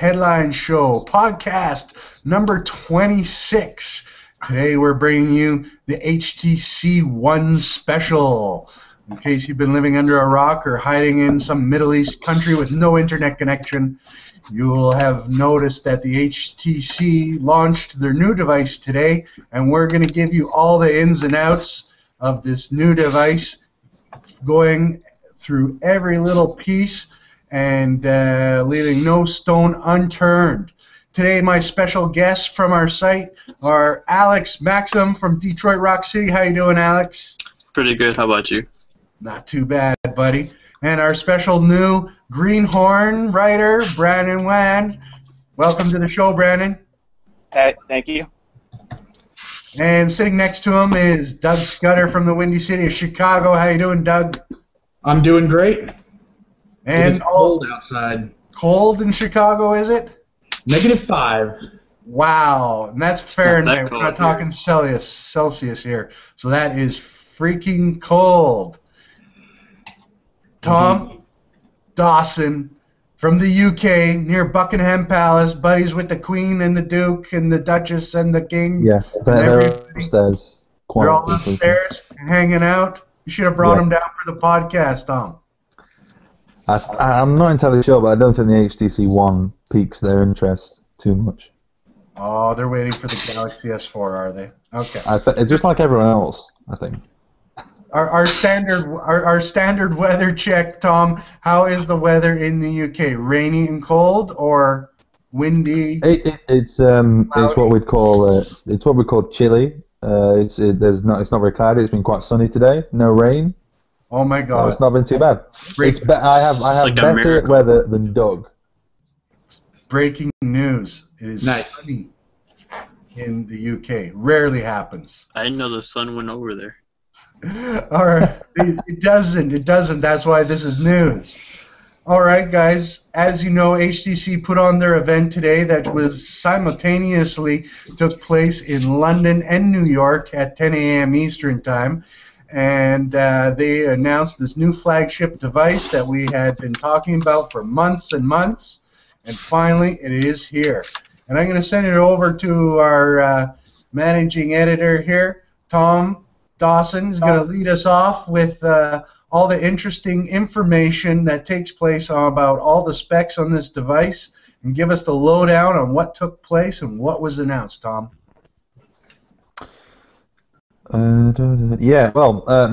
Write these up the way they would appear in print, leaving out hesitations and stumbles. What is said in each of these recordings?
Headline Show, podcast number 26. Today we're bringing you the HTC One special. In case you've been living under a rock or hiding in some Middle East country with no internet connection, you'll have noticed that the HTC launched their new device today, and we're going to give you all the ins and outs of this new device, going through every little piece and leaving no stone unturned. Today, my special guests from our site are Alex Maxim from Detroit Rock City. How you doing, Alex? Pretty good. How about you? Not too bad, buddy. And our special new Greenhorn writer, Brandon Wan. Welcome to the show, Brandon. Hey, thank you. And sitting next to him is Doug Scudder from the Windy City of Chicago. How you doing, Doug? I'm doing great. And it is cold outside. Cold in Chicago, is it? -5. Wow, and that's Fahrenheit. We're not talking Celsius here. So that is freaking cold. Tom Dawson from the UK, near Buckingham Palace, buddies with the Queen and the Duke and the Duchess and the King. Yes, they're upstairs. They're all upstairs hanging out. You should have brought them down for the podcast, Tom. I'm not entirely sure, but I don't think the HTC One piques their interest too much. Oh, they're waiting for the Galaxy S4, are they? Okay. Just like everyone else, I think. Our standard weather check, Tom. How is the weather in the UK? Rainy and cold, or windy? It's what we'd call chilly. It's not very cloudy. It's been quite sunny today. No rain. Oh my God! So it's not been too bad. I have like better weather than Doug. Breaking news! It is nice. Sunny in the UK. Rarely happens. I didn't know the sun went over there. All right, it doesn't. It doesn't. That's why this is news. All right, guys. As you know, HTC put on their event today that was simultaneously took place in London and New York at 10 a.m. Eastern Time. And they announced this new flagship device that we had been talking about for months and months, and finally it is here. And I'm going to send it over to our managing editor here, Tom Dawson. Is going to lead us off with all the interesting information that takes place about all the specs on this device, and give us the lowdown on what took place and what was announced, Tom.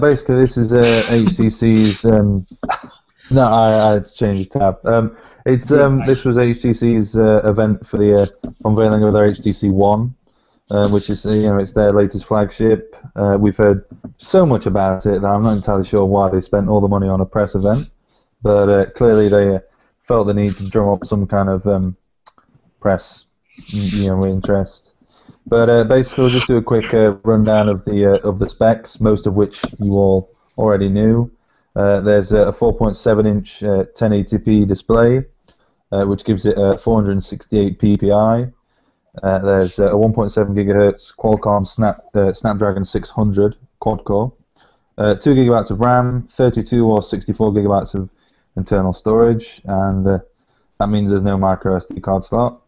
Basically this is HTC's. No, I had to change the tab. This was HTC's event for the unveiling of their HTC One, which is it's their latest flagship. We've heard so much about it that I'm not entirely sure why they spent all the money on a press event, but clearly they felt the need to drum up some kind of press, interest. But basically, we'll just do a quick rundown of the specs, most of which you all already knew. There's a 4.7-inch 1080p display, which gives it 468 ppi. There's a 1.7 gigahertz Qualcomm Snapdragon 600 quad-core, 2 gigabytes of RAM, 32 or 64 gigabytes of internal storage, and that means there's no micro SD card slot.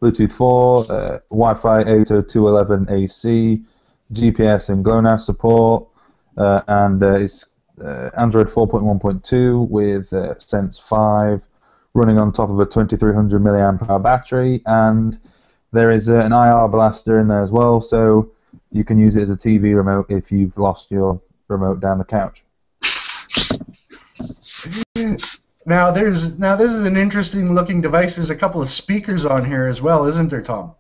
Bluetooth 4, Wi-Fi 802.11 AC, GPS and GLONASS support, and it's Android 4.1.2 with Sense 5, running on top of a 2300 mAh battery, and there is an IR blaster in there as well, so you can use it as a TV remote if you've lost your remote down the couch. Now this is an interesting looking device. There's a couple of speakers on here as well, isn't there, Tom?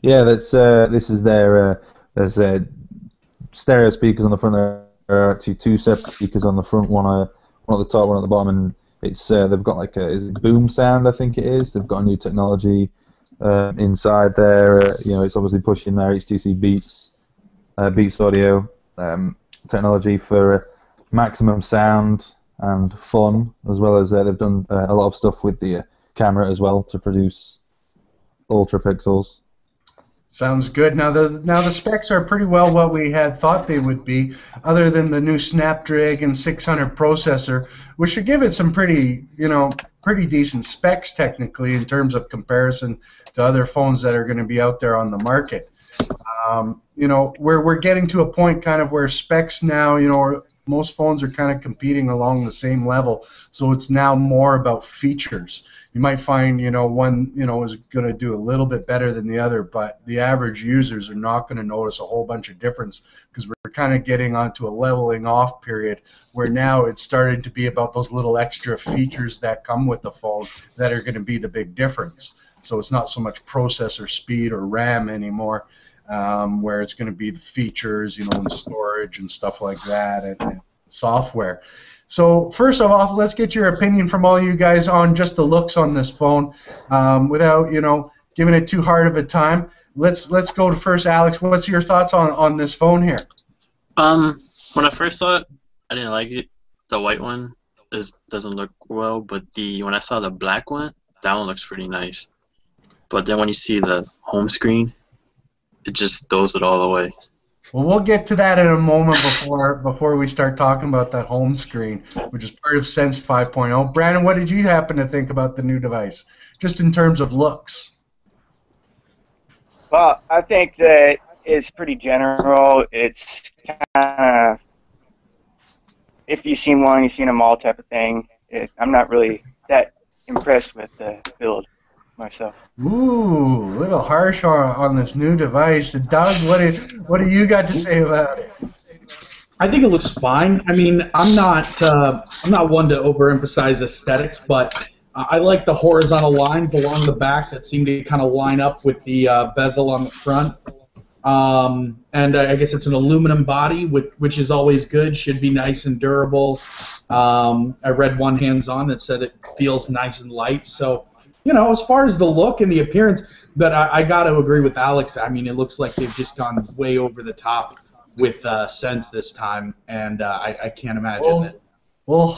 Yeah, this is their there's stereo speakers on the front. There are actually two separate speakers on the front, one at the top, one at the bottom, and it's they've got like a boom sound, I think it is. They've got a new technology inside there. It's obviously pushing their HTC Beats audio technology for maximum sound and fun, as well as they've done a lot of stuff with the camera as well to produce ultra pixels. Sounds good. Now the specs are pretty well what we had thought they would be, other than the new Snapdragon 600 processor, which should give it some pretty pretty decent specs technically in terms of comparison to other phones that are going to be out there on the market. You know, we're getting to a point kind of where specs now, you know, most phones are kind of competing along the same level. So it's now more about features. You might find, you know, one, you know, is going to do a little bit better than the other, but the average users are not going to notice a whole bunch of difference because we're kind of getting onto a leveling off period where now it's starting to be about those little extra features that come with the phone that are going to be the big difference. So it's not so much processor speed or RAM anymore, where it's going to be the features, you know, and storage and stuff like that, and software. So first of all, let's get your opinion from all you guys on just the looks on this phone, without, you know, giving it too hard of a time. Let's go to first, Alex. What's your thoughts on this phone here? When I first saw it, I didn't like it. The white one doesn't look well, but when I saw the black one, that one looks pretty nice. But then when you see the home screen, it just throws it all away. Well, we'll get to that in a moment before we start talking about that home screen, which is part of Sense 5.0. Brandon, what did you happen to think about the new device, just in terms of looks? Well, I think that it's pretty general. It's kind of, if you've seen one, you've seen them all type of thing. I'm not really that impressed with the build myself. Ooh, a little harsh on this new device. Doug, what do you got to say about it? I think it looks fine. I mean, I'm not one to overemphasize aesthetics, but I like the horizontal lines along the back that seem to kind of line up with the bezel on the front. And I guess it's an aluminum body, which is always good. Should be nice and durable. I read one hands-on that said it feels nice and light. So, you know, as far as the look and the appearance, but I got to agree with Alex. I mean, it looks like they've just gone way over the top with Sense this time, and I can't imagine that. We'll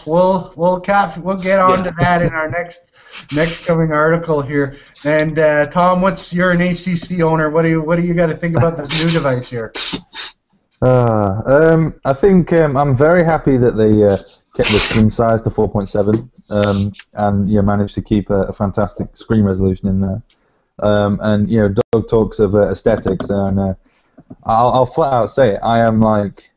get on to that in our next coming article here. And Tom, you're an HTC owner. What do you got to think about this new device here? I think I'm very happy that they kept the screen size to 4.7 and managed to keep a fantastic screen resolution in there. And Doug talks of aesthetics, and I'll flat out say it. I am like,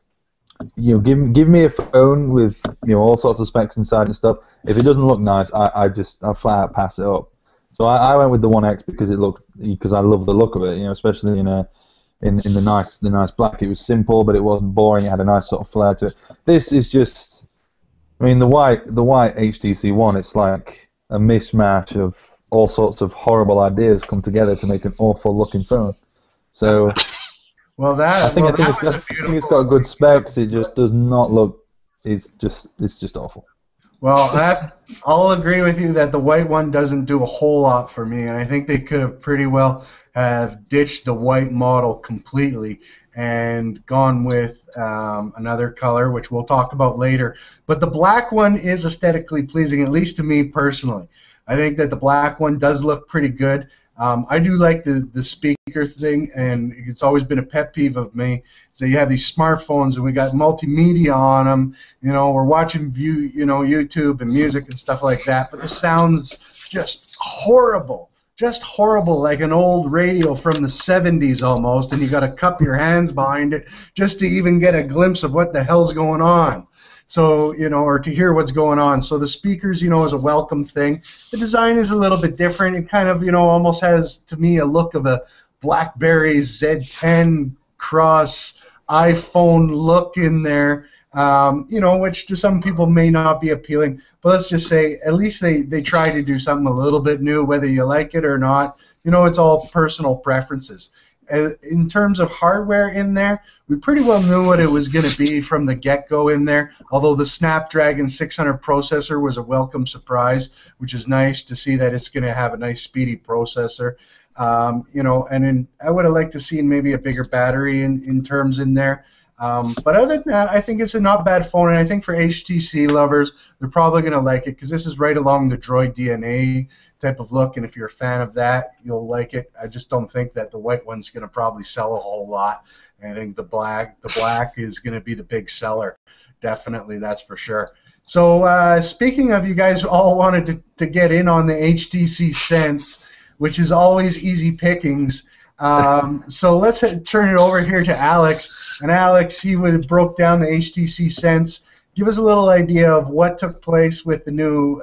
give me a phone with all sorts of specs inside and stuff. If it doesn't look nice, I flat out pass it up. So I went with the One X because I love the look of it. Especially in the nice black. It was simple, but it wasn't boring. It had a nice sort of flair to it. This is just, I mean, the white HTC One. It's like a mishmash of all sorts of horrible ideas come together to make an awful looking phone. So. Well, I think it's got good specs. It just does not look. It's just awful. Well, I'll agree with you that the white one doesn't do a whole lot for me, and I think they could have pretty well have ditched the white model completely and gone with another color, which we'll talk about later. But the black one is aesthetically pleasing, at least to me personally. I think that the black one does look pretty good. I do like the speaker thing, and it's always been a pet peeve of me. So you have these smartphones, and we got multimedia on them. We're watching YouTube and music and stuff like that, but the sound's just horrible, like an old radio from the 70s almost, and you got to cup your hands behind it just to even get a glimpse of what the hell's going on. So, or to hear what's going on. So the speakers, is a welcome thing. The design is a little bit different. It kind of, almost has, to me, a look of a BlackBerry Z10 cross iPhone look in there, which to some people may not be appealing. But let's just say, at least they try to do something a little bit new, whether you like it or not. It's all personal preferences. In terms of hardware in there, we pretty well knew what it was going to be from the get-go in there, although the Snapdragon 600 processor was a welcome surprise, which is nice to see that it's going to have a nice speedy processor. And I would have liked to see maybe a bigger battery in terms in there. But other than that, I think it's a not bad phone, and I think for HTC lovers, they're probably going to like it because this is right along the Droid DNA type of look, and if you're a fan of that, you'll like it. I just don't think that the white one's going to probably sell a whole lot. I think the black is going to be the big seller, definitely, that's for sure. So speaking of, you guys all wanted to get in on the HTC Sense, which is always easy pickings. So let's turn it over here to Alex. And Alex, he broke down the HTC Sense. Give us a little idea of what took place with the new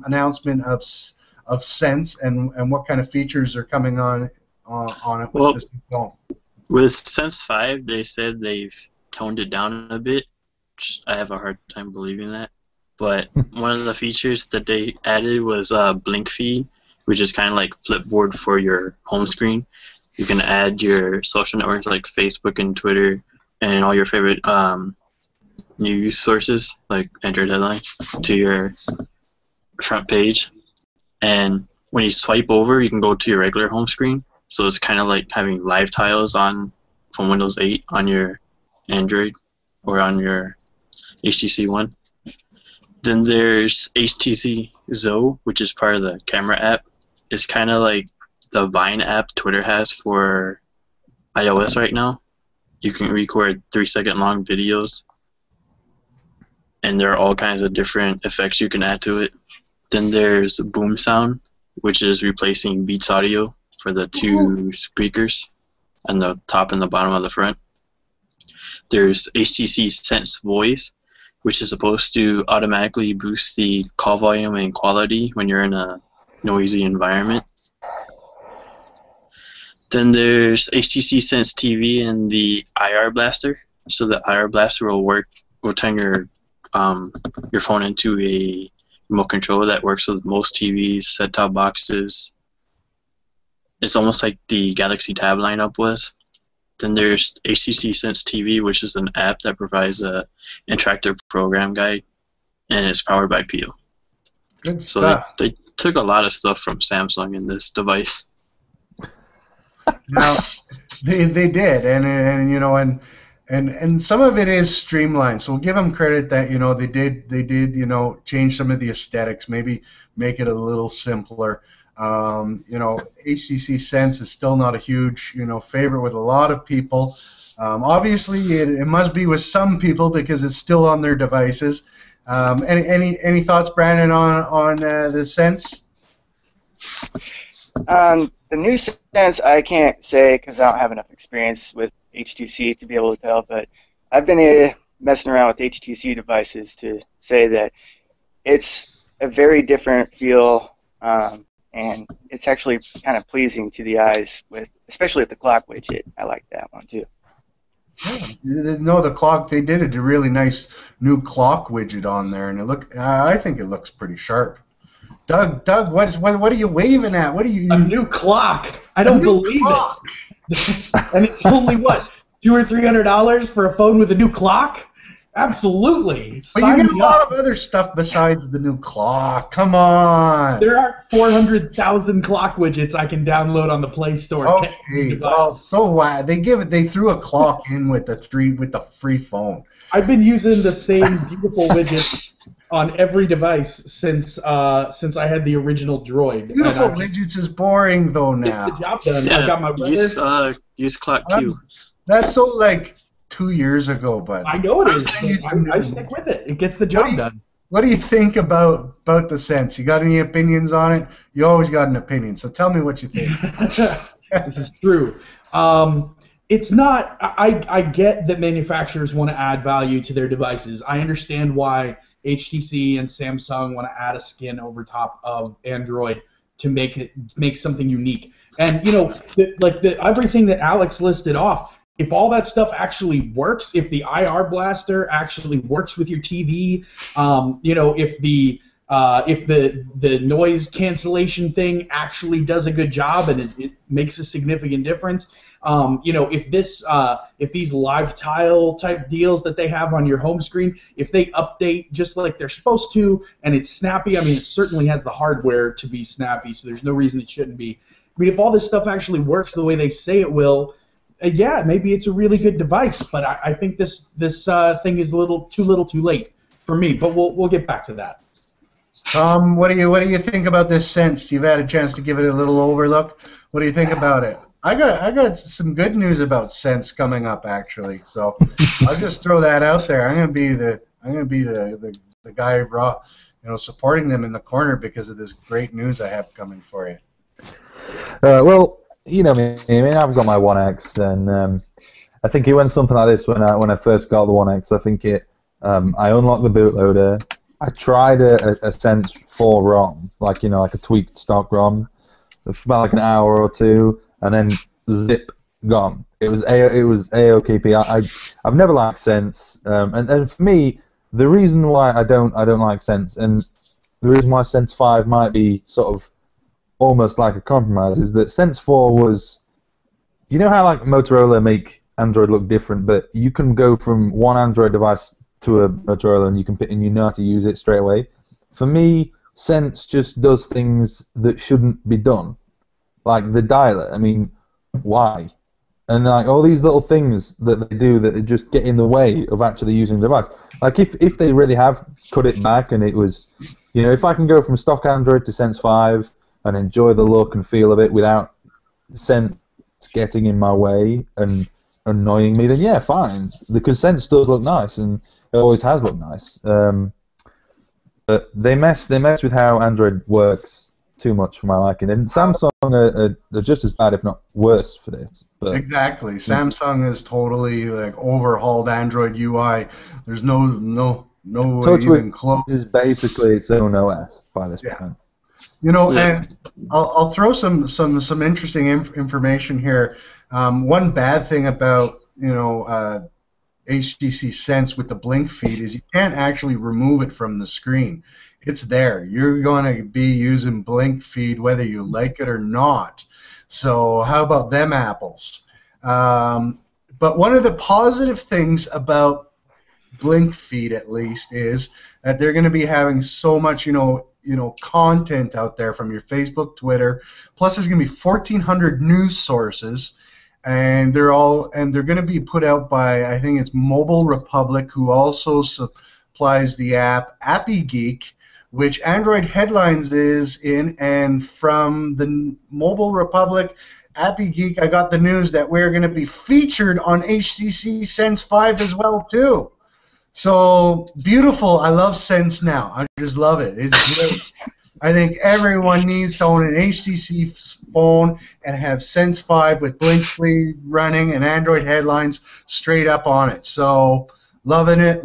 announcement of Sense and what kind of features are coming on it with this new phone. With Sense 5, they said they've toned it down a bit. I have a hard time believing that. But one of the features that they added was Blink Feed, which is kind of like Flipboard for your home screen. You can add your social networks like Facebook and Twitter and all your favorite news sources like Android headlines to your front page. And when you swipe over, you can go to your regular home screen. So it's kind of like having live tiles from Windows 8 on your Android or on your HTC One. Then there's HTC Zoe, which is part of the camera app. It's kind of like the Vine app Twitter has for iOS right now. You can record 3-second long videos, and there are all kinds of different effects you can add to it. Then there's Boom Sound, which is replacing Beats Audio for the two speakers on the top and the bottom of the front. There's HTC Sense Voice, which is supposed to automatically boost the call volume and quality when you're in a noisy environment. Then there's HTC Sense TV and the IR Blaster. So the IR Blaster will turn your phone into a remote control that works with most TVs, set-top boxes. It's almost like the Galaxy Tab lineup was. Then there's HTC Sense TV, which is an app that provides an interactive program guide, and it's powered by Pio. Good So stuff. they took a lot of stuff from Samsung in this device. Now, they did, and you know, and some of it is streamlined. So we'll give them credit that, you know, they did you know, change some of the aesthetics, maybe make it a little simpler. You know, HTC Sense is still not a huge, you know, favorite with a lot of people. Obviously, it must be with some people because it's still on their devices. Any thoughts, Brandon, on the Sense? The new Sense, I can't say because I don't have enough experience with HTC to be able to tell, but I've been messing around with HTC devices to say that it's a very different feel, and it's actually kind of pleasing to the eyes, especially with the clock widget. I like that one too. No, the clock, they did a really nice new clock widget on there, and I think it looks pretty sharp. Doug, what are you waving at? What are you? A new clock. I don't believe it. And it's only what, $200 or $300 for a phone with a new clock? Absolutely. But you get a lot of other stuff besides the new clock. Come on. There are 400,000 clock widgets I can download on the Play Store. Okay. Well, so they threw a clock in with the free phone. I've been using the same beautiful widget on every device since I had the original Droid. Beautiful widgets is boring though now. Get the job done. Yeah, I got my use Clock Q. That's so like 2 years ago, but I know it is. I stick with it. It gets the job done. What do you think about the Sense? You got any opinions on it? You always got an opinion, so tell me what you think. This is true. It's not. I get that manufacturers want to add value to their devices. I understand why HTC and Samsung want to add a skin over top of Android to make something unique. And you know, everything that Alex listed off. If all that stuff actually works, if the IR Blaster actually works with your TV, you know, if the noise cancellation thing actually does a good job and it makes a significant difference, you know, if these live tile type deals that they have on your home screen, if they update just like they're supposed to and it's snappy, I mean, it certainly has the hardware to be snappy, so there's no reason it shouldn't be. I mean, if all this stuff actually works the way they say it will, yeah, maybe it's a really good device, but I think this thing is a little too late for me. But we'll get back to that. What do you think about this Sense? You've had a chance to give it a little overlook. What do you think about it? I got some good news about Sense coming up actually. So I'll just throw that out there. I'm gonna be the the guy raw, supporting them in the corner because of this great news I have coming for you. Well, you know me. I mean, I've got my One X, and I think it went something like this when I first got the One X. I think I unlocked the bootloader. I tried a Sense 4 ROM, like a tweaked stock ROM, for about like an hour or two, and then zip gone. It was AOKP. I've never liked Sense, and for me, the reason why I don't like Sense, and the reason why Sense 5 might be sort of almost like a compromise, is that Sense 4 was, you know how like Motorola make Android look different, but you can go from one Android device to a Motorola and you know how to use it straight away. For me, Sense just does things that shouldn't be done, like the dialer. I mean, why? And like all these little things that they do that just get in the way of actually using the device. Like if they really have cut it back and it was, if I can go from stock Android to Sense 5 and enjoy the look and feel of it without Sense getting in my way and annoying me, then yeah, fine. Because Sense does look nice and it always has looked nice. But they mess with how Android works too much for my liking. And Samsung are just as bad, if not worse, for this. But exactly, Samsung has totally like overhauled Android UI. There's no even close. Is basically its own OS by this point. And I'll throw some interesting information here. One bad thing about HTC Sense with the blink feed is you can't actually remove it from the screen. It's there. You're going to be using blink feed whether you like it or not. So how about them apples? But one of the positive things about blink feed, at least, is that they're going to be having so much content out there from your Facebook, Twitter. Plus, there's going to be 1,400 news sources, and they're going to be put out by, I think it's Mobile Republic, who also supplies the app Appy Geek, which Android Headlines is in. And from the Mobile Republic Appy Geek, I got the news that we're going to be featured on HTC Sense 5 as well too. So beautiful. I love Sense now. I just love it. It's great. I think everyone needs to own an HTC phone and have Sense 5 with blink feed running and Android Headlines straight up on it. So loving it.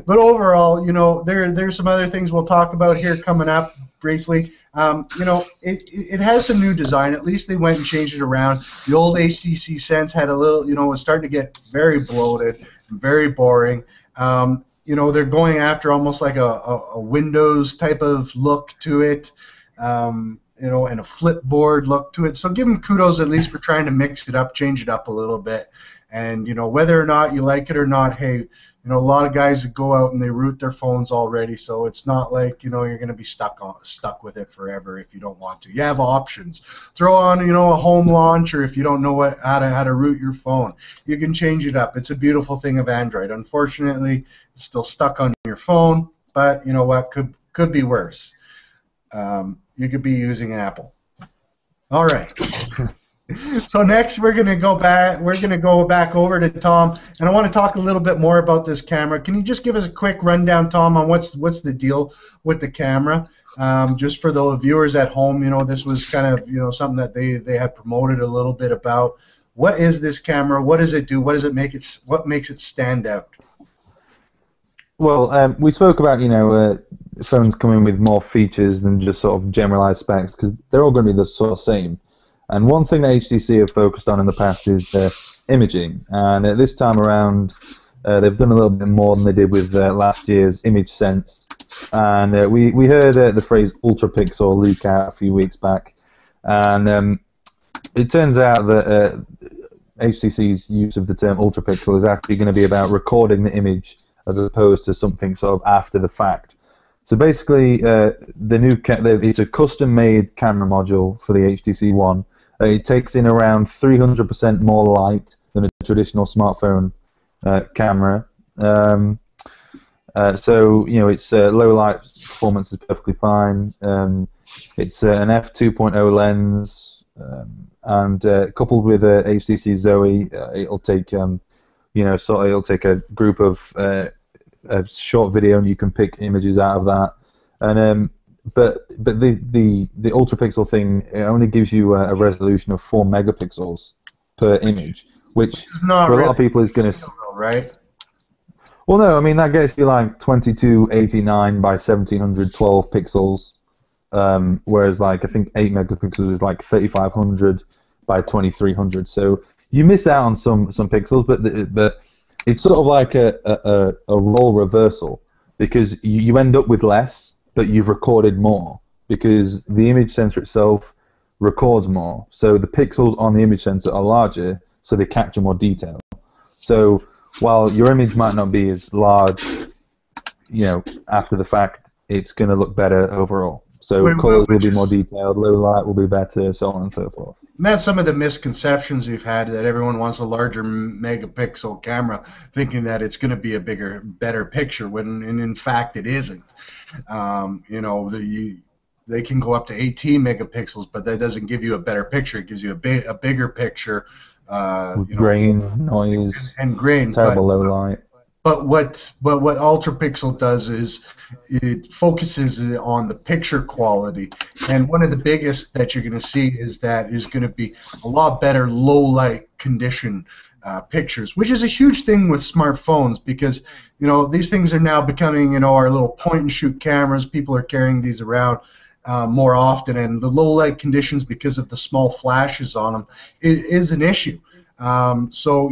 But overall, there's some other things we'll talk about here coming up briefly. It has some new design. At least they went and changed it around. The old HTC Sense had a little, was starting to get very bloated, very boring. They're going after almost like a Windows type of look to it, and a flipboard look to it. So give them kudos at least for trying to mix it up, change it up a little bit. And, whether or not you like it or not, hey, a lot of guys that go out and they root their phones already, so it's not like, you're going to be stuck with it forever if you don't want to. You have options. Throw on, a home launcher if you don't know how to root your phone. You can change it up. It's a beautiful thing of Android. Unfortunately, it's still stuck on your phone, but you know what? Could be worse. You could be using Apple. All right. So next we're gonna go back over to Tom, and I want to talk a little bit more about this camera. Can you just give us a quick rundown, Tom, on what's the deal with the camera? Just for the viewers at home, this was kind of something that they had promoted a little bit about. What is this camera? What does it do? What makes it stand out? Well, we spoke about phones coming with more features than just sort of generalized specs, because they're all going to be the sort of same. And one thing that HTC have focused on in the past is imaging. And this time around, they've done a little bit more than they did with last year's Image Sense. And we heard the phrase ultra pixel leak out a few weeks back. And it turns out that HTC's use of the term ultra pixel is actually going to be about recording the image as opposed to something sort of after the fact. So basically, it's a custom-made camera module for the HTC One. It takes in around 300% more light than a traditional smartphone camera. So it's low light performance is perfectly fine. It's an f2.0 lens, and coupled with HTC Zoe, it'll take it'll take a group of a short video, and you can pick images out of that. And but the ultra pixel thing, it only gives you a resolution of 4 megapixels per image, which for a lot of people is going to right. Well, no, I mean that gets you like 2289 by 1712 pixels, whereas like I think 8 megapixels is like 3500 by 2300. So you miss out on some pixels, but it's sort of like a role reversal, because you end up with less, but you've recorded more because the image sensor itself records more. So the pixels on the image sensor are larger, so they capture more detail. So while your image might not be as large, after the fact, it's going to look better overall. So colors will be more detailed, low light will be better, so on and so forth. And that's some of the misconceptions we've had, that everyone wants a larger megapixel camera, thinking that it's going to be a better picture, when in fact it isn't. They can go up to 18 megapixels, but that doesn't give you a better picture. It gives you a bigger picture. With grain, noise, and grain, terrible low light. But what ultra pixel does is it focuses on the picture quality, and one of the biggest that you're going to see is going to be a lot better low light condition pictures, which is a huge thing with smartphones, because these things are now becoming our little point and shoot cameras. People are carrying these around more often, and the low light conditions, because of the small flashes on them, is an issue. So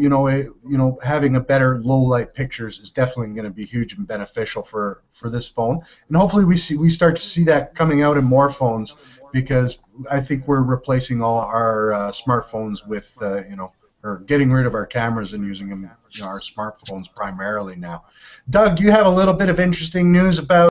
having a better low light pictures is definitely going to be huge and beneficial for this phone, and hopefully we start to see that coming out in more phones, because I think we're replacing all our smartphones with or getting rid of our cameras and using them, our smartphones primarily now. Doug, you have a little bit of interesting news about,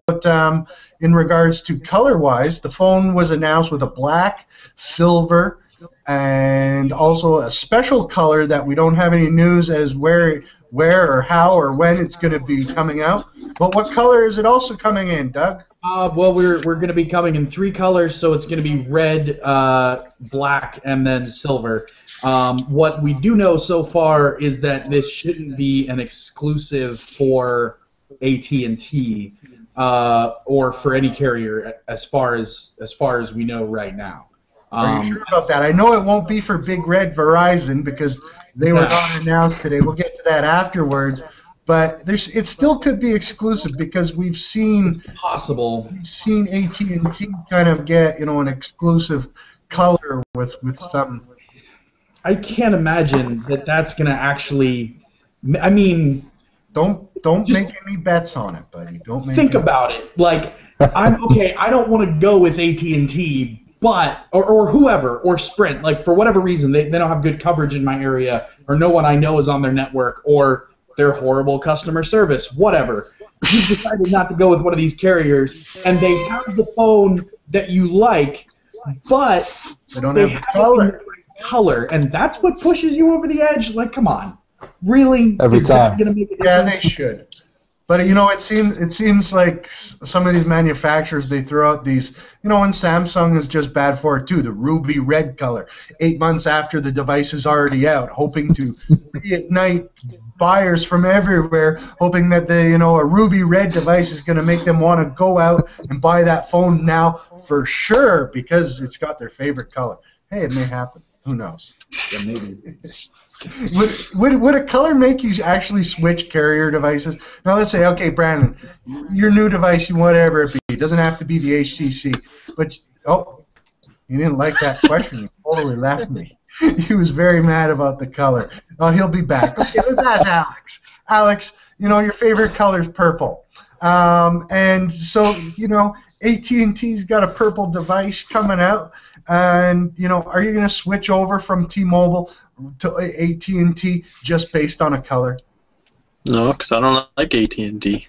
in regards to color-wise. The phone was announced with a black, silver, and also a special color that we don't have any news as where or how or when it's going to be coming out. But what color is it also coming in, Doug? Well, we're going to be coming in 3 colors, so it's going to be red, black, and then silver. What we do know so far is that this shouldn't be an exclusive for AT&T or for any carrier, as far as we know right now. Are you sure about that? I know it won't be for Big Red Verizon, because they were not announced today. We'll get to that afterwards. But it still could be exclusive, because we've seen AT&T kind of get an exclusive color with some. I can't imagine that that's going to actually. I mean, don't make any bets on it, buddy. Don't think about it. Like, I'm okay. I don't want to go with AT&T. But or whoever, or Sprint, like for whatever reason they don't have good coverage in my area, or no one I know is on their network, or they're horrible customer service, whatever. You've decided not to go with one of these carriers, and they have the phone that you like, but they don't have the color, and that's what pushes you over the edge. Like, come on, really? Every time. Gonna make a difference? Yeah, they should. But it seems like some of these manufacturers, they throw out these, and Samsung is just bad for it too, the ruby red color, 8 months after the device is already out, hoping to reignite buyers from everywhere, hoping that a ruby red device is going to make them want to go out and buy that phone now for sure, because it's got their favorite color. Hey, it may happen. Who knows? Yeah, maybe. Would a color make you actually switch carrier devices? Now let's say, okay, Brandon, your new device, whatever it be, it doesn't have to be the HTC, but you didn't like that question. You totally left me. He was very mad about the color. Oh, he'll be back. Okay, let's ask Alex. Alex, your favorite color is purple, and so AT&T's got a purple device coming out. And are you going to switch over from T-Mobile to AT&T just based on a color? No, because I don't like AT&T.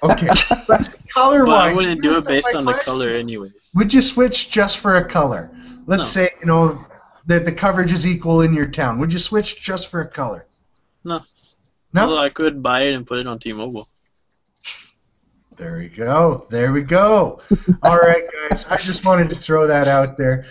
Okay, but color-wise, but I wouldn't do it based on the color, anyways. Would you switch just for a color? Let's say that the coverage is equal in your town. Would you switch just for a color? No. No. Although I could buy it and put it on T-Mobile. There we go. There we go. All right, guys. I just wanted to throw that out there.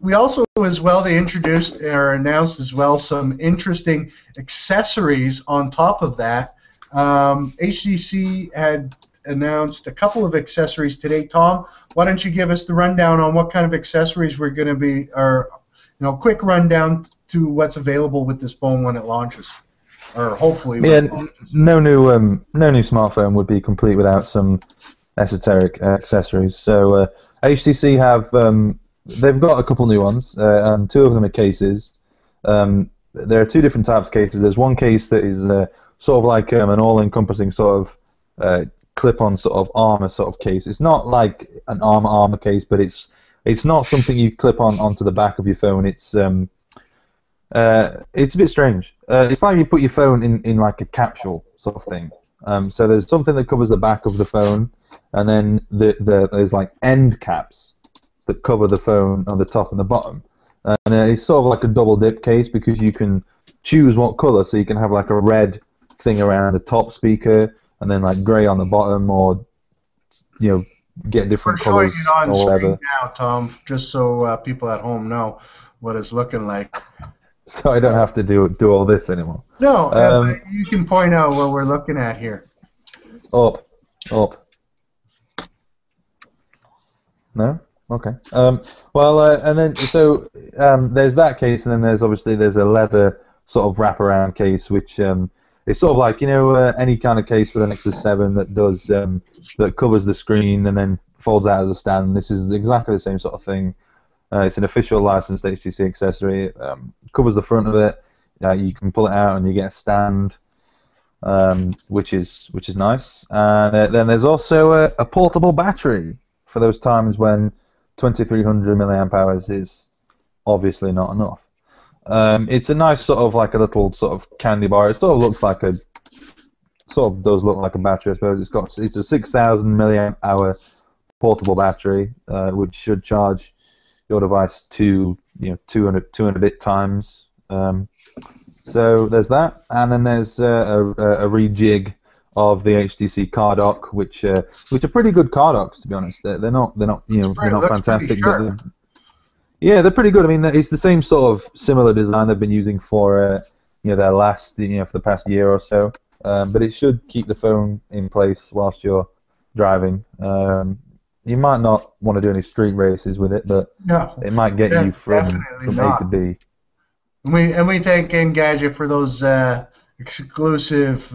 We also, as well, they introduced or announced as well some interesting accessories on top of that. HTC had announced a couple of accessories today. Tom, why don't you give us the rundown on what kind of accessories we're going to be, or quick rundown to what's available with this phone when it launches, or hopefully. When it launches. No new smartphone would be complete without some esoteric accessories. So HTC have they've got a couple new ones, and two of them are cases. There are two different types of cases. There's one case that is sort of like an all-encompassing sort of clip-on sort of armor sort of case. It's not like an armor case, but it's not something you clip onto the back of your phone. It's a bit strange. It's like you put your phone in like a capsule sort of thing. So there's something that covers the back of the phone, and then there's like end caps that cover the phone on the top and the bottom. And it's sort of like a double dip case because you can choose what color, so you can have like a red thing around the top speaker and then like gray on the bottom, or get different colors on or whatever. Screen now, Tom, just so people at home know what it's looking like. So I don't have to do all this anymore. No, you can point out what we're looking at here. Up. No? Okay. And then so there's that case, and then there's a leather sort of wraparound case, which is sort of like any kind of case for the Nexus 7 that does that covers the screen and then folds out as a stand. This is exactly the same sort of thing. It's an official licensed HTC accessory. Covers the front of it. You can pull it out and you get a stand, which is nice. And then there's also a portable battery for those times when 2300 milliamp hours is obviously not enough. It's a nice sort of like a little sort of candy bar. It sort of looks like does look like a battery, I suppose. It's a 6000 milliamp hour portable battery, which should charge your device to 200 bit times. So there's that, and then there's a rejig of the HTC car dock, which are pretty good car docks, to be honest. They're not they're not fantastic, but they're pretty good. I mean, it's the same sort of similar design they've been using for their last for the past year or so. But it should keep the phone in place whilst you're driving. You might not want to do any street races with it, but it might get you from A to B. And we thank Engadget for those exclusive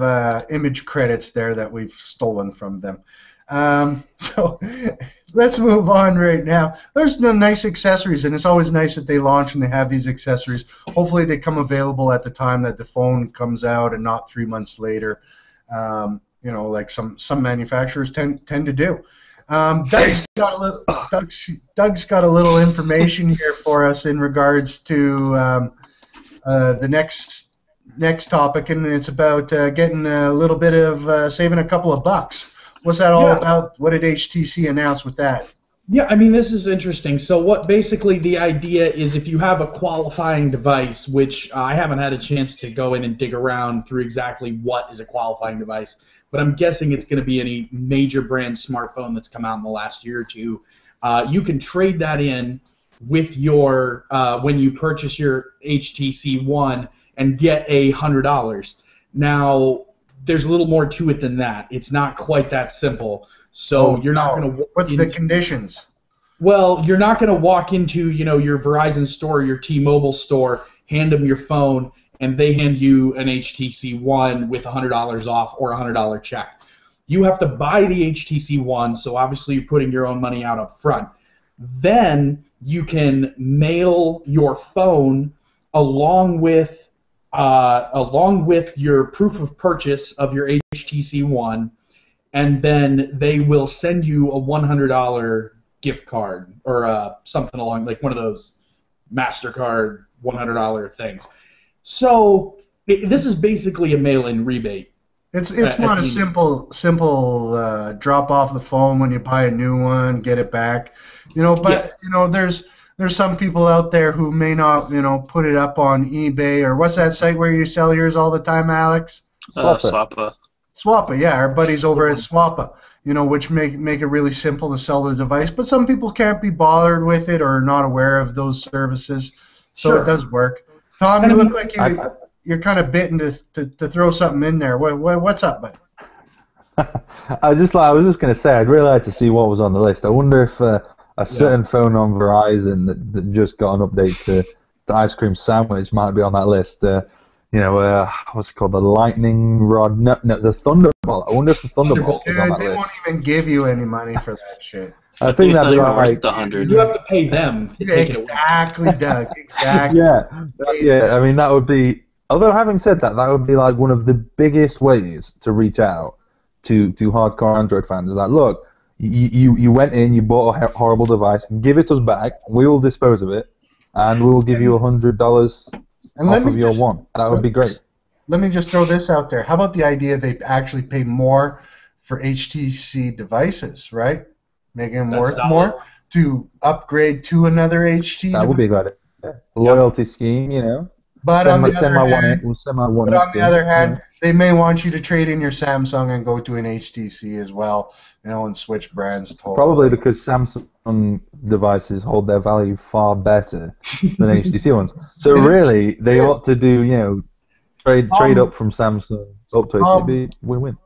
image credits there that we've stolen from them. So let's move on right now. There's the nice accessories, and it's always nice that they launch and they have these accessories. Hopefully they come available at the time that the phone comes out and not 3 months later, like some manufacturers tend to do. Doug's got a little information here for us in regards to the next topic, and it's about getting a little bit of saving a couple of bucks. What's that all about? What did HTC announce with that? Yeah, I mean, this is interesting. So what basically the idea is, if you have a qualifying device, which I haven't had a chance to go in and dig around through exactly what is a qualifying device, but I'm guessing it's going to be any major brand smartphone that's come out in the last year or two. You can trade that in with your when you purchase your HTC One and get $100. Now, there's a little more to it than that. It's not quite that simple. So you're not going to. What's the conditions? Well, you're not going to walk into your Verizon store, your T-Mobile store, hand them your phone, and they hand you an HTC One with $100 off or a $100 check. You have to buy the HTC One, so obviously you're putting your own money out up front. Then you can mail your phone along with your proof of purchase of your HTC One, and then they will send you a $100 gift card or something along like one of those MasterCard $100 things. So this is basically a mail-in rebate. It's not a simple drop off the phone when you buy a new one, get it back. There's some people out there who may not put it up on eBay, or what's that site where you sell yours all the time, Alex? Swappa. Swappa, yeah, our buddies over at Swappa, which make it really simple to sell the device. But some people can't be bothered with it or are not aware of those services, so It does work. Tom, you look like you're kind of bitten to throw something in there. What's up, buddy? I was just going to say, I'd really like to see what was on the list. I wonder if a certain phone on Verizon that just got an update to the ice cream sandwich might be on that list. What's it called? The lightning rod? No, the Thunderbolt. I wonder if the Thunderbolt is on that they list. won't even give you any money for that shit. I think that'd be worth the 100. You have to pay them to take it away. Exactly, Doug. Exactly. Yeah. I mean, that would be. Although having said that, that would be like one of the biggest ways to reach out to hardcore Android fans. Is like, look, you went in, you bought a horrible device, give it us back, we will dispose of it, and we will give you $100 off of your one. That would be great. Let me just throw this out there. How about the idea they actually pay more for HTC devices, right? Making them worth more to upgrade to another HT. That would be a good idea. Loyalty scheme, you know. But on the other hand, yeah. they may want you to trade in your Samsung and go to an HTC as well, you know, and switch brands totally. Probably because Samsung devices hold their value far better than HTC ones. So really, they ought to do, you know, trade up from Samsung up to HTC, win-win.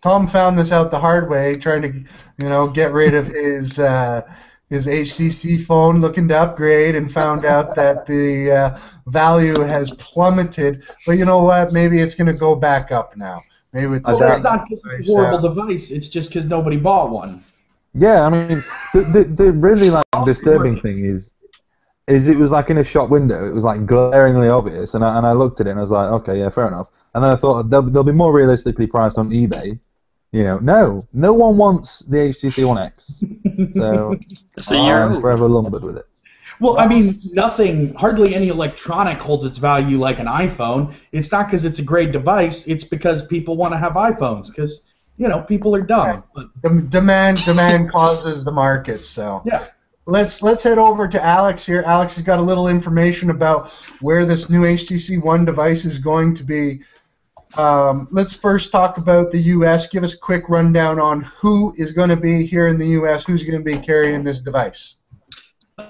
Tom found this out the hard way, trying to, you know, get rid of his HTC phone, looking to upgrade, and found out that the value has plummeted. But you know what? Maybe it's going to go back up now. Maybe it's not because it's a horrible device. It's just because nobody bought one. Yeah, I mean, the really disturbing thing is it was like in a shop window. It was like glaringly obvious, and I looked at it and I was like, okay, yeah, fair enough. And then I thought they'll be more realistically priced on eBay. You know, no one wants the HTC One X, so I'm forever lumbered with it. Well, I mean, hardly any electronic holds its value like an iPhone. It's not because it's a great device. It's because people want to have iPhones because, you know, people are dumb. But demand causes the market, so. Yeah. Let's head over to Alex here. Alex has got a little information about where this new HTC One device is going to be. Let's first talk about the U.S. Give us a quick rundown on who is going to be here in the U.S., who's going to be carrying this device.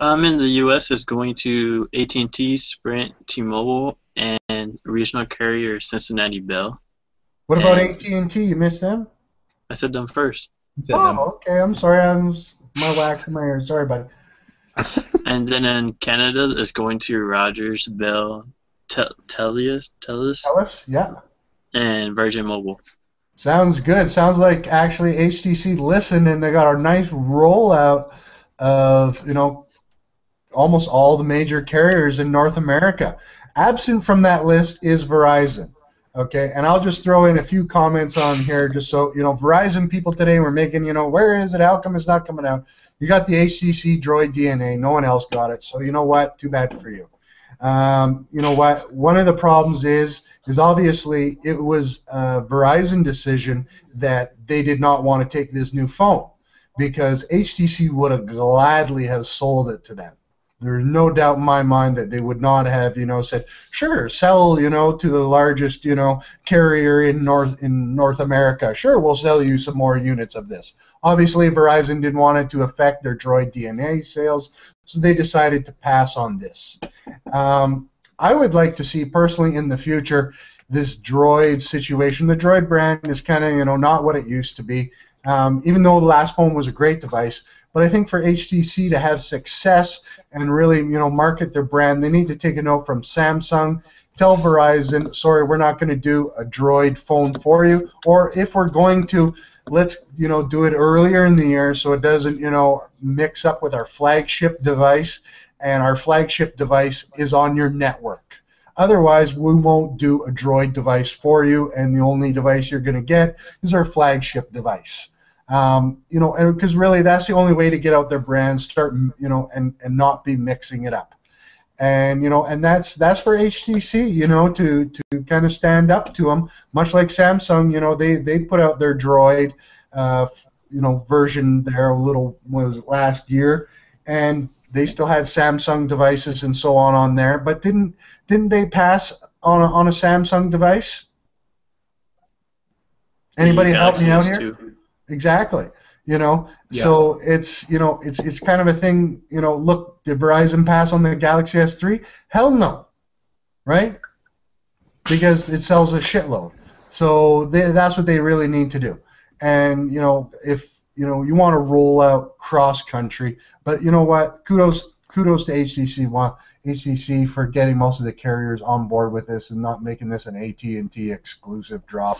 In the U.S. is going to AT&T, Sprint, T-Mobile, and regional carrier Cincinnati Bell. What about AT&T? You missed them? I said them first. Okay. I'm sorry. My wax in my ear. Sorry, buddy. And then in Canada is going to Rogers, Bell, TELUS, yeah. And Virgin Mobile. Sounds good. Sounds like actually HTC listened and they got a nice rollout of, you know, almost all the major carriers in North America. Absent from that list is Verizon. Okay, and I'll just throw in a few comments on here just so, you know, Verizon people today were making, you know, where is it? How come it's not coming out? You got the HTC Droid DNA. No one else got it. So you know what? Too bad for you. You know what? One of the problems is obviously it was a Verizon decision that they did not want to take this new phone because HTC would have gladly have sold it to them. There's no doubt in my mind that they would not have, you know, said, sure, sell, you know, to the largest, you know, carrier in North America. Sure, we'll sell you some more units of this. Obviously, Verizon didn't want it to affect their Droid DNA sales, so they decided to pass on this. I would like to see personally in the future this Droid situation. The Droid brand is kind of, you know, not what it used to be, even though the last phone was a great device. But I think for HTC to have success and really, you know, market their brand, they need to take a note from Samsung, tell Verizon, sorry, we're not going to do a Droid phone for you. Or if we're going to, let's, you know, do it earlier in the year so it doesn't, you know, mix up with our flagship device, and our flagship device is on your network. Otherwise, we won't do a Droid device for you, and the only device you're going to get is our flagship device. You know, and because really that's the only way to get out their brand, start, you know, and not be mixing it up. And, you know, and that's for HTC, you know, to kind of stand up to them, much like Samsung, you know, they put out their Droid, you know, version there a little, was last year, and they still had Samsung devices and so on there, but didn't they pass on a Samsung device? Anybody help me out here? Too. Exactly. You know, Yes. So it's, you know, it's kind of a thing, you know, look, did Verizon pass on the Galaxy S3? Hell no. Right? because it sells a shitload. So that's what they really need to do. And if you want to roll out cross country, but you know what? Kudos to HTC for getting most of the carriers on board with this and not making this an AT&T exclusive drop.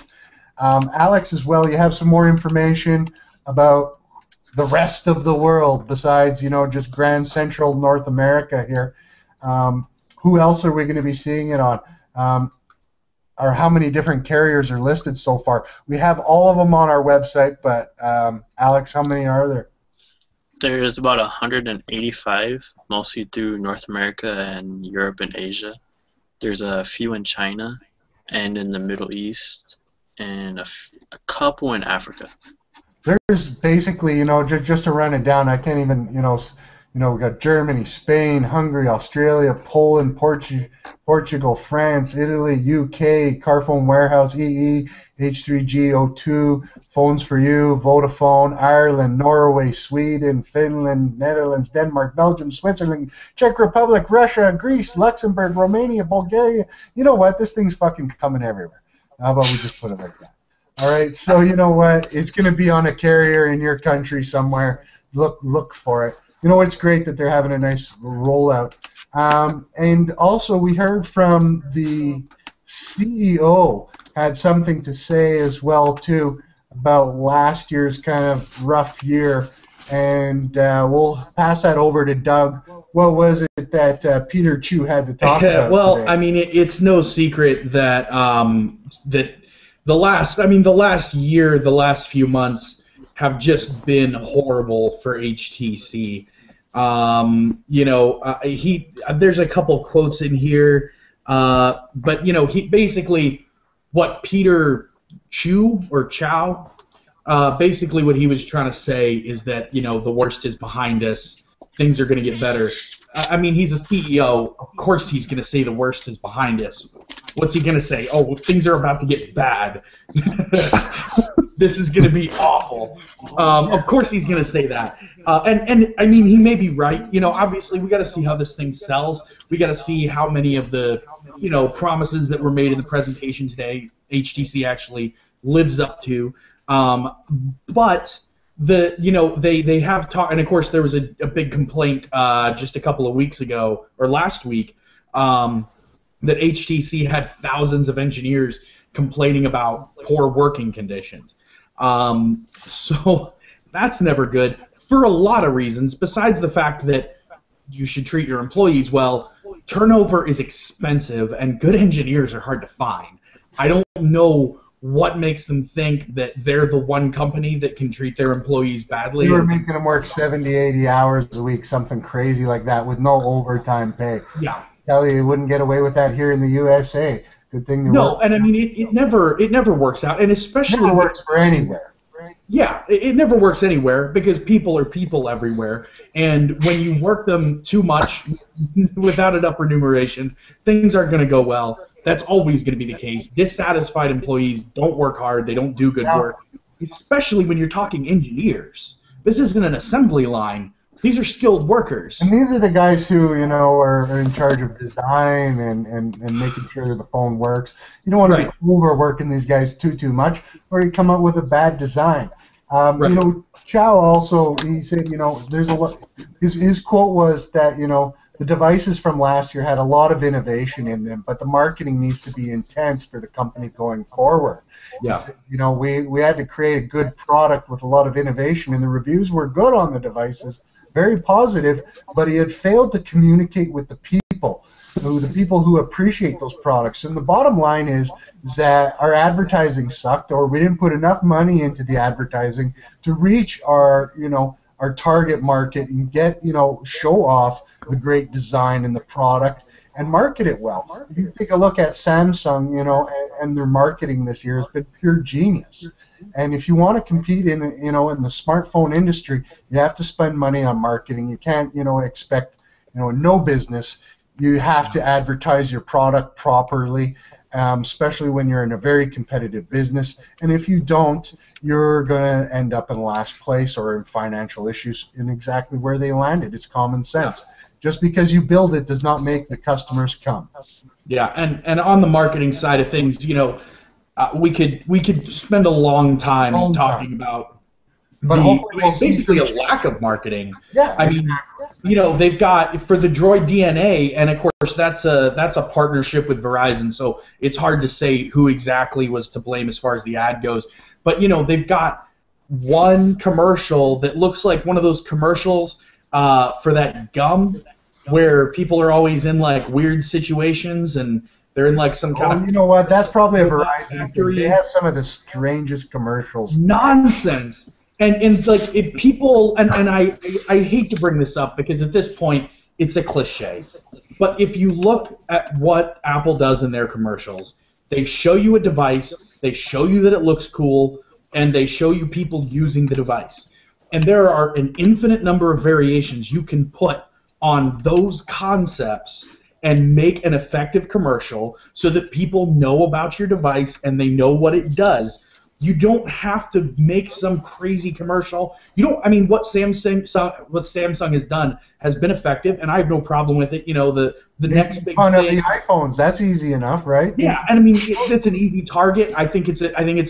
Alex, as well, you have some more information about the rest of the world besides just Grand Central North America here. Who else are we going to be seeing it on? Or how many different carriers are listed so far? We have all of them on our website, but Alex, how many are there? There's about 185, mostly through North America and Europe and Asia. There's a few in China and in the Middle East, and a couple in Africa. There's basically, just to run it down, I can't even, we got Germany, Spain, Hungary, Australia, Poland, Portugal, France, Italy, UK, Carphone Warehouse, EE, H3G, O2, Phones for You, Vodafone, Ireland, Norway, Sweden, Finland, Netherlands, Denmark, Belgium, Switzerland, Czech Republic, Russia, Greece, Luxembourg, Romania, Bulgaria. You know what? This thing's fucking coming everywhere. How about we just put it like that? All right, so you know what? It's going to be on a carrier in your country somewhere. Look for it. It's great that they're having a nice rollout. And also, we heard from the CEO had something to say as well too about last year's kind of rough year. And we'll pass that over to Doug. What was it that Peter Chu had to talk about? Well, today? I mean, it's no secret that the last year, the last few months have just been horrible for HTC. There's a couple quotes in here, but he basically what Peter Chu or Chow, basically what he was trying to say is that the worst is behind us. Things are going to get better. I mean, he's a CEO. Of course he's going to say the worst is behind us. What's he going to say? Oh, things are about to get bad. This is going to be awful. Of course he's going to say that. And I mean, he may be right. Obviously we got to see how this thing sells. We got to see how many of the, promises that were made in the presentation today HTC actually lives up to. But they have talked, and of course there was a big complaint just a couple of weeks ago or last week that HTC had thousands of engineers complaining about poor working conditions. So that's never good for a lot of reasons. Besides the fact that you should treat your employees well, turnover is expensive and good engineers are hard to find. I don't know what makes them think that they're the one company that can treat their employees badly. You were making them work 70, 80 hours a week, something crazy like that, with no overtime pay. Yeah. Tell you wouldn't get away with that here in the USA. Good thing to No, work. and I mean it never works out, and especially It never works for anywhere. Yeah, it never works anywhere because people are people everywhere, and when you work them too much without enough remuneration, things aren't going to go well. That's always going to be the case. Dissatisfied employees don't work hard. They don't do good work, especially when you're talking engineers. This isn't an assembly line. These are skilled workers. And these are the guys who, are in charge of design and making sure that the phone works. You don't want to be overworking these guys too much, or you come up with a bad design. Chow also, he said, there's a lot. His quote was that, the devices from last year had a lot of innovation in them, but the marketing needs to be intense for the company going forward. Yeah. We had to create a good product with a lot of innovation, and the reviews were good on the devices, very positive, but he had failed to communicate with the people who appreciate those products. And the bottom line is that our advertising sucked, or we didn't put enough money into the advertising to reach our target market and get, show off the great design and the product and market it well. If you take a look at Samsung, and their marketing this year has been pure genius. And if you want to compete in the smartphone industry, you have to spend money on marketing. You can't, expect, in no business, you have to advertise your product properly. especially when you're in a very competitive business. And if you don't, you're going to end up in last place or in financial issues in exactly where they landed. It's common sense. Just because you build it does not make the customers come. Yeah, and on the marketing side of things, you know, we could spend a long time talking about basically a lack of marketing. Yeah, I mean, you know, they've got for the Droid DNA, and of course that's a partnership with Verizon, so it's hard to say who exactly was to blame as far as the ad goes. But you know, they've got one commercial that looks like one of those commercials for that gum where people are always in like weird situations and they're in like some kind of. You know what? That's probably a Verizon thing. They have some of the strangest commercials. Nonsense. And like if people and I hate to bring this up because at this point it's a cliche, but if you look at what Apple does in their commercials, they show you a device, they show you that it looks cool, and they show you people using the device. And there are an infinite number of variations you can put on those concepts and make an effective commercial so that people know about your device and they know what it does. You don't have to make some crazy commercial. You don't. I mean, what Samsung has done has been effective, and I have no problem with it. You know, the next big thing. The iPhones, that's easy enough, right? Yeah, and I mean, it's an easy target. I think it's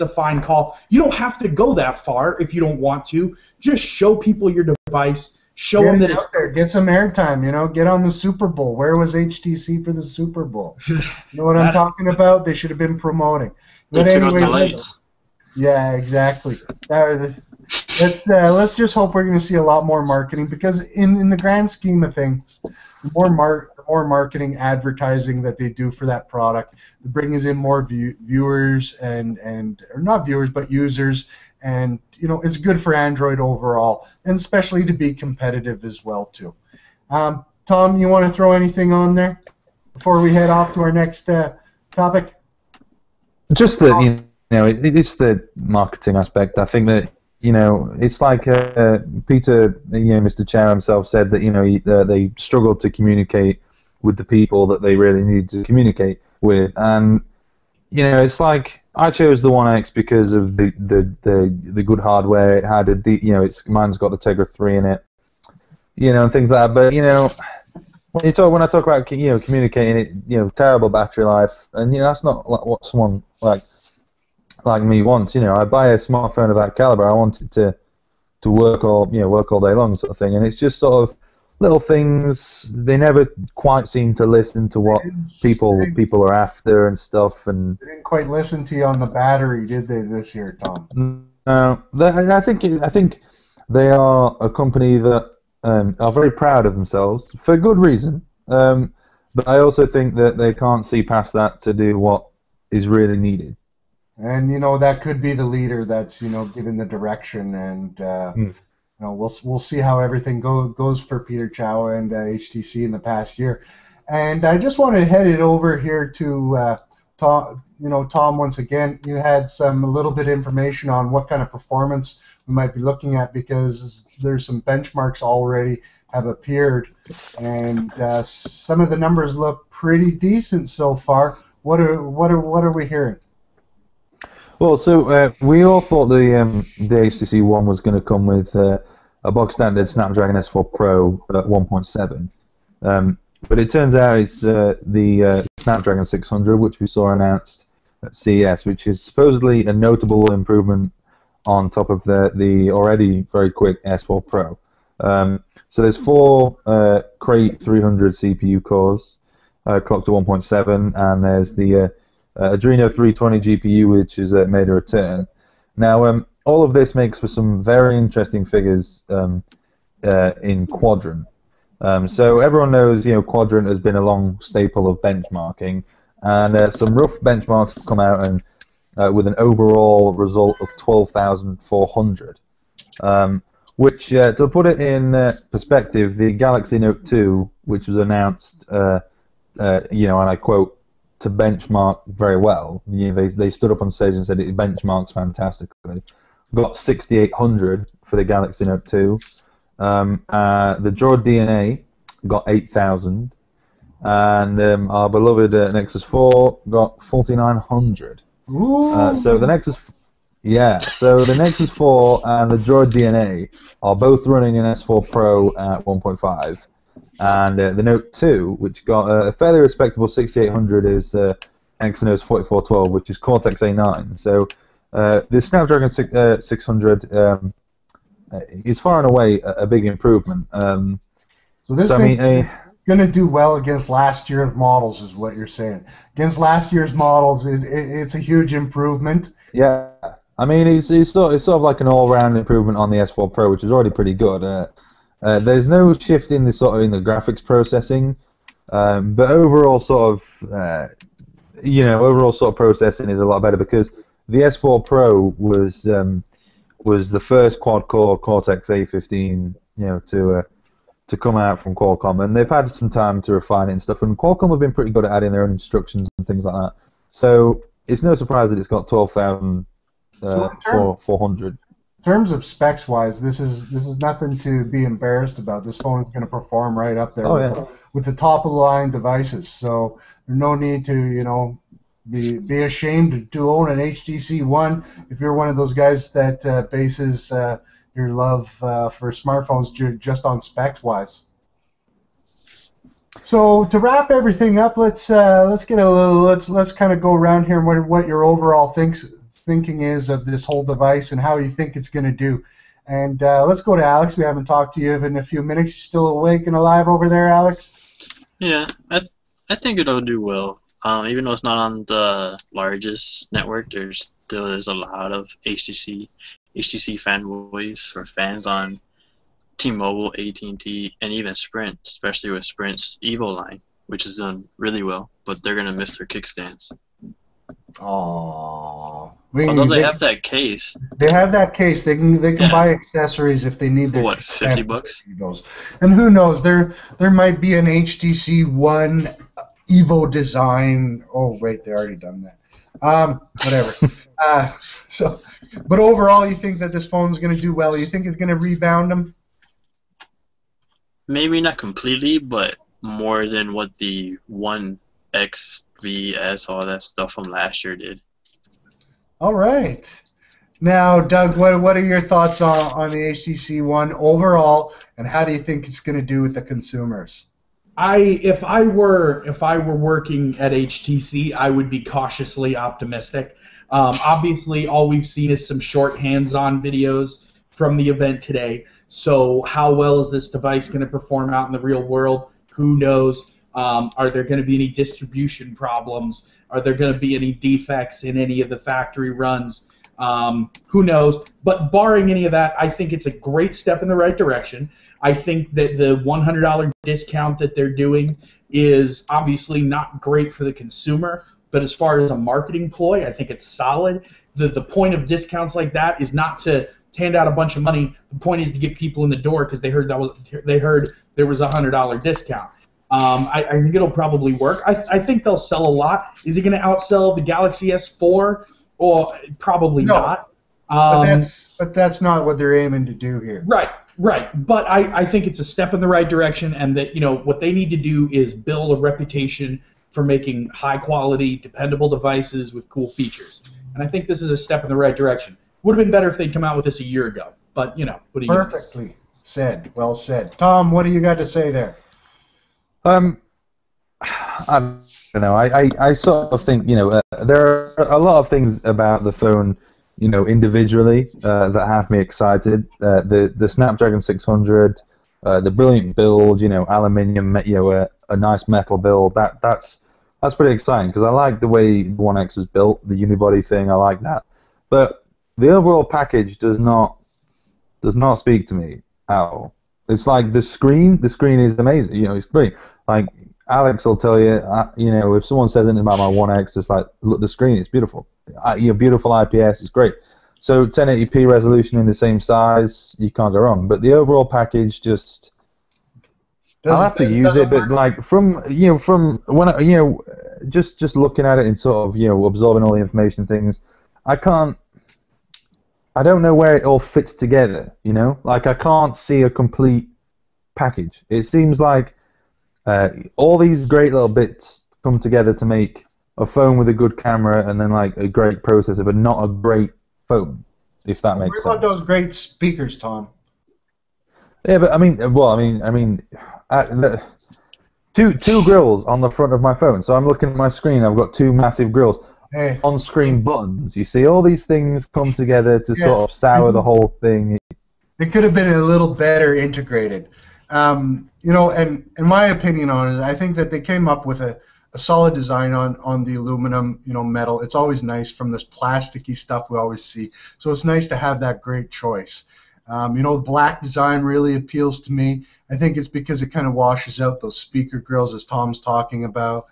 a fine call. You don't have to go that far if you don't want to. Just show people your device. Show them that it's there. Get some airtime. You know, get on the Super Bowl. Where was HTC for the Super Bowl? You know what I'm talking about? They should have been promoting. But anyways. Yeah, exactly. Let's just hope we're going to see a lot more marketing because in the grand scheme of things, the more marketing, advertising that they do for that product, it brings in more viewers and or not viewers but users, and you know it's good for Android overall, and especially to be competitive as well too. Tom, you want to throw anything on there before we head off to our next topic? Just that you know, it's the marketing aspect. I think that, you know, it's like Peter, you know, Mr. Chow himself said that, you know, they struggled to communicate with the people that they really needed to communicate with. And, you know, it's like I chose the One X because of the good hardware it had. You know, mine's got the Tegra 3 in it, you know, and things like that. But, you know, when I talk about, you know, communicating it, you know, terrible battery life, and, you know, that's not like what someone like me wants. You know, I buy a smartphone of that caliber, I want it to work all day long, sort of thing. And it's just sort of little things. They never quite seem to listen to what people are after and stuff. And they didn't quite listen to you on the battery, did they, this year, Tom? No, I think they are a company that are very proud of themselves for good reason. But I also think that they can't see past that to do what is really needed. And you know that could be the leader that's, you know, giving the direction, and you know we'll see how everything goes for Peter Chow and HTC in the past year. And I just want to head it over here to Tom. You know, Tom, once again, you had a little bit of information on what kind of performance we might be looking at, because there's some benchmarks already have appeared, and some of the numbers look pretty decent so far. What are we hearing? Well, so we all thought the HTC One was going to come with a bog standard Snapdragon S4 Pro at 1.7, but it turns out it's the Snapdragon 600, which we saw announced at CES, which is supposedly a notable improvement on top of the already very quick S4 Pro. So there's 4 Crate 300 CPU cores, clocked to 1.7, and there's the Adreno 320 GPU, which is made a return. Now, all of this makes for some very interesting figures in Quadrant. So everyone knows, you know, Quadrant has been a long staple of benchmarking, and some rough benchmarks have come out and with an overall result of 12,400. Which, to put it in perspective, the Galaxy Note 2, which was announced, you know, and I quote, to benchmark very well. You know, they stood up on stage and said it benchmarks fantastically. Got 6,800 for the Galaxy Note 2. The Droid DNA got 8,000. and our beloved Nexus 4 got 4900. So the Nexus, so the Nexus 4 and the Droid DNA are both running an S4 Pro at 1.5, and the Note 2, which got a fairly respectable 6800, is Exynos 4412, which is Cortex A9. So the Snapdragon 600 is far and away a big improvement. So this thing is going to do well against last year's models, is what you're saying. Against last year's models, it's a huge improvement. Yeah, I mean, it's sort of like an all-round improvement on the S4 Pro, which is already pretty good. There's no shift in the graphics processing, but overall overall processing is a lot better, because the S4 Pro was the first quad-core Cortex A15, to come out from Qualcomm, and they've had some time to refine it and stuff. And Qualcomm have been pretty good at adding their own instructions and things like that. So it's no surprise that it's got 12,400. In terms of specs wise, this is nothing to be embarrassed about. This phone is going to perform right up there with the top of the line devices. So there's no need to be ashamed to own an HTC One if you're one of those guys that bases your love for smartphones just on specs wise. So to wrap everything up, let's kind of go around here and what your overall thinking is of this whole device and how you think it's going to do. And let's go to Alex. We haven't talked to you in a few minutes. You still awake and alive over there, Alex? Yeah, I think it'll do well. Even though it's not on the largest network, there still is a lot of HTC fanboys or fans on T-Mobile, AT&T, and even Sprint, especially with Sprint's Evo line, which has done really well, but they're going to miss their kickstands. Oh, although they have that case. They have that case. They can buy accessories if they need. What, $50? And who knows? There might be an HTC One Evo design. Oh wait, they already done that. Whatever. But overall, you think that this phone's going to do well? You think it's going to rebound them? Maybe not completely, but more than what the One XVS, all that stuff from last year did. All right. Now, Doug, what are your thoughts on the HTC One overall, and how do you think it's going to do with the consumers? If I were working at HTC, I would be cautiously optimistic. Obviously, all we've seen is some short hands-on videos from the event today. So how well is this device going to perform out in the real world? Who knows? Are there going to be any distribution problems? Are there going to be any defects in any of the factory runs? Who knows? But barring any of that, I think it's a great step in the right direction. I think that the $100 discount that they're doing is obviously not great for the consumer, but as far as a marketing ploy, I think it's solid. The point of discounts like that is not to hand out a bunch of money. The point is to get people in the door because they heard there was a $100 discount. I think it'll probably work. I think they'll sell a lot. Is it going to outsell the Galaxy S4? Or probably not. But that's not what they're aiming to do here. Right. But I think it's a step in the right direction, and that what they need to do is build a reputation for making high quality, dependable devices with cool features. And I think this is a step in the right direction. Would have been better if they'd come out with this a year ago. But what do you? Perfectly said. Well said. Tom, what do you got to say there? I don't know. I sort of think there are a lot of things about the phone, individually that have me excited. The Snapdragon 600, the brilliant build, aluminium, a nice metal build. That's pretty exciting because I like the way the One X is built, the unibody thing. I like that, but the overall package does not speak to me at all. It's like the screen. The screen is amazing. It's great. Like Alex will tell you, if someone says anything about my One X, it's like, look, the screen, it's beautiful. Beautiful IPS, it's great. So 1080p resolution in the same size, you can't go wrong. But the overall package just, I'll have to use it. But like from when just looking at it and sort of absorbing all the information and things, I don't know where it all fits together. Like I can't see a complete package. It seems like All these great little bits come together to make a phone with a good camera and then like a great processor, but not a great phone, if that makes sense. What about those great speakers, Tom? Yeah, but I mean, two grills on the front of my phone. So I'm looking at my screen. I've got two massive grills. Hey. On-screen buttons. You see, all these things come together to sort of sour the whole thing. It could have been a little better integrated. You know, and in my opinion on it, I think that they came up with a solid design on the aluminum, you know, metal. It's always nice from this plasticky stuff we always see. So it's nice to have that great choice. You know, the black design really appeals to me. I think it's because it kind of washes out those speaker grills, as Tom's talking about.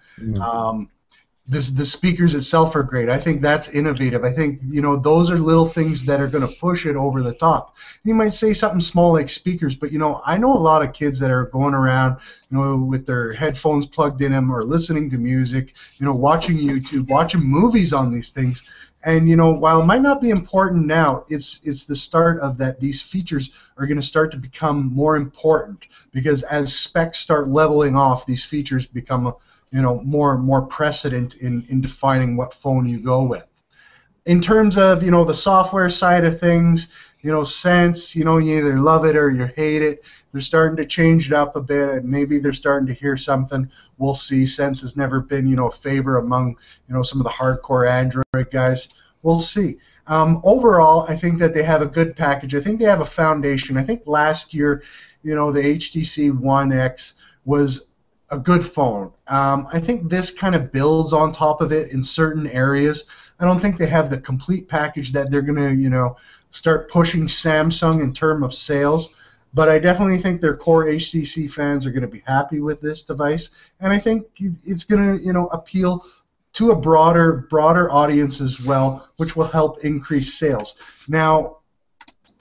The speakers itself are great. I think that's innovative. I think, you know, those are little things that are going to push it over the top. You might say something small like speakers, but, you know, I know a lot of kids that are going around, you know, with their headphones plugged in them or listening to music, you know, watching YouTube, watching movies on these things. And, you know, while it might not be important now, it's the start of that. These features are going to start to become more important because as specs start leveling off, these features become you know, more precedent in defining what phone you go with. In terms of, you know, the software side of things, you know, Sense, you know, you either love it or you hate it. They're starting to change it up a bit, and maybe they're starting to hear something. We'll see. Sense has never been, you know, a favor among, you know, some of the hardcore Android guys. We'll see. Overall, I think that they have a good package. I think they have a foundation. I think last year, you know, the HTC One X was a good phone. I think this kind of builds on top of it in certain areas. I don't think they have the complete package that they're going to, you know, start pushing Samsung in terms of sales. But I definitely think their core HTC fans are going to be happy with this device, and I think it's going to, you know, appeal to a broader audience as well, which will help increase sales. Now,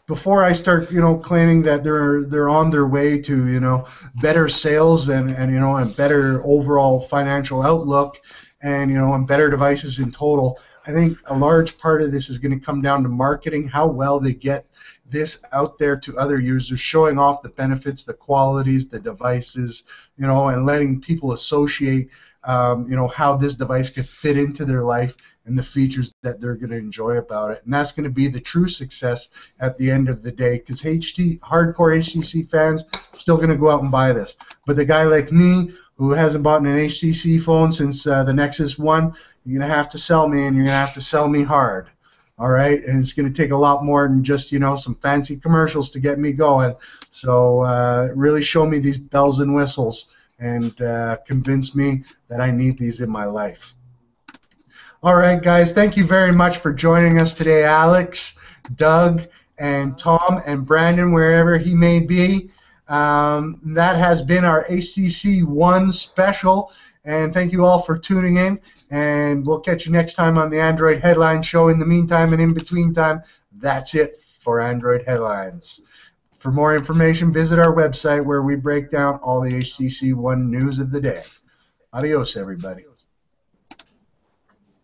before I start, you know, claiming that they're on their way to, you know, better sales and you know, and better overall financial outlook, and you know, and better devices in total, I think a large part of this is going to come down to marketing, how well they get this out there to other users, showing off the benefits, the qualities, the devices, you know, and letting people associate, you know, how this device could fit into their life and the features that they're going to enjoy about it. And that's going to be the true success at the end of the day, because hardcore HTC fans are still going to go out and buy this. But the guy like me, who hasn't bought an HTC phone since the Nexus One, you're going to have to sell me, and you're going to have to sell me hard. All right, and it's going to take a lot more than just, you know, some fancy commercials to get me going. So really show me these bells and whistles and convince me that I need these in my life. All right, guys, thank you very much for joining us today, Alex, Doug, and Tom, and Brandon, wherever he may be. That has been our HTC One special, and thank you all for tuning in, and we'll catch you next time on the Android Headline Show. In the meantime and in between time, that's it for Android Headlines. For more information, visit our website where we break down all the HTC One news of the day. Adios, everybody.